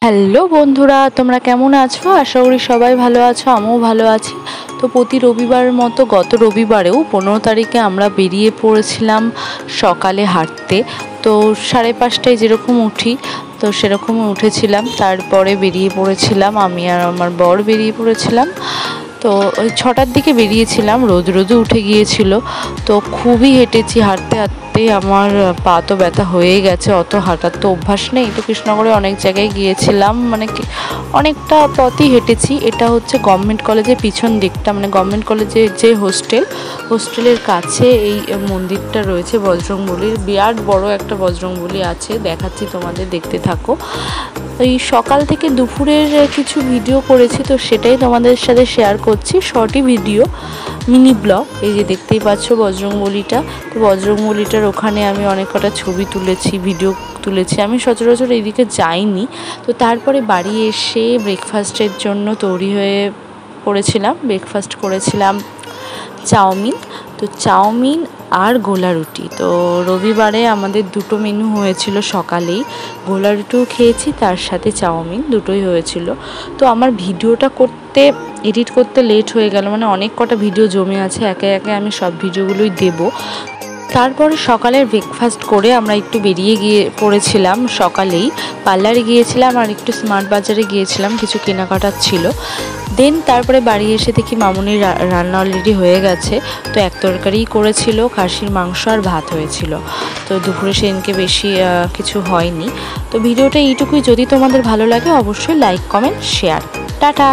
Hello বন্ধুরা, তোমরা কেমন আছো? আশা করি সবাই ভালো আছো, আমিও ভালো আছি। তো প্রতি রবিবারের মতো গত রবিবারেও 15 তারিখে আমরা বেরিয়ে পড়েছিলাম সকালে হাঁটতে। তো 5:30টায় যেরকম উঠি তো সেরকমই উঠেছিলাম, তারপরে বেরিয়ে পড়েছিলাম। আমি আর আমার বর বেরিয়ে পড়েছিলাম। তো ওই 6টার দিকে বেরিয়েছিলাম, রোদও উঠে গিয়েছিল। তো খুবই হেঁটেছি, হাঁটতে হাঁটতে আমার পা তো ব্যথা হয়ে গেছে। অত হাঁটার তো অভ্যাস নেই। তো কৃষ্ণনগরে অনেক জায়গায় গিয়েছিলাম, মানে কি অনেকটা পথই হেঁটেছি। এটা হচ্ছে গভর্নমেন্ট কলেজের পিছন দিকটা, মানে গভর্নমেন্ট কলেজের যে হোস্টেলের কাছে এই মন্দিরটা রয়েছে বজরংবলীর। বিরাট বড় একটা বজরংবলী আছে, দেখাচ্ছি তোমাদের, দেখতে থাকো। এই সকাল থেকে দুপুরের কিছু ভিডিও করেছি, তো সেটাই তোমাদের সাথে শেয়ার করছি। শর্টই ভিডিও, মিনি ব্লগ। এই যে দেখতেই পাচ্ছ বজরংবলীটা। তো বজরংবলীটার ওখানে আমি অনেক কটা ছবি তুলেছি, ভিডিও তুলেছি। আমি সচরাচর এইদিকে যাইনি। তো তারপরে বাড়ি এসে ব্রেকফাস্টের জন্য তৈরি হয়ে পড়েছিলাম। ব্রেকফাস্ট করেছিলাম চাউমিন। তো চাউমিন আর গোলা রুটি। তো রবিবারে আমাদের দুটো মেনু হয়েছিল সকালেই। গোলা রুটিও খেয়েছি, তার সাথে চাউমিন, দুটোই হয়েছিল। তো আমার ভিডিওটা এডিট করতে লেট হয়ে গেল, মানে অনেক কটা ভিডিও জমে আছে, একে একে আমি সব ভিডিওগুলোই দেবো। তারপরে সকালের ব্রেকফাস্ট করে আমরা একটু বেরিয়ে পড়েছিলাম। সকালেই পার্লারে গিয়েছিলাম আর একটু স্মার্ট বাজারে গিয়েছিলাম, কিছু কেনাকাটার ছিল। দেন তারপরে বাড়ি এসে দেখি মামুনির রান্না অলরেডি হয়ে গেছে। তো এক তরকারিই করেছিল, খাসির মাংস আর ভাত হয়েছিল। তো দুপুরে সেদিনকে বেশি কিছু হয়নি। তো ভিডিওটা এইটুকুই। যদি তোমাদের ভালো লাগে অবশ্যই লাইক, কমেন্ট, শেয়ার। টাটা।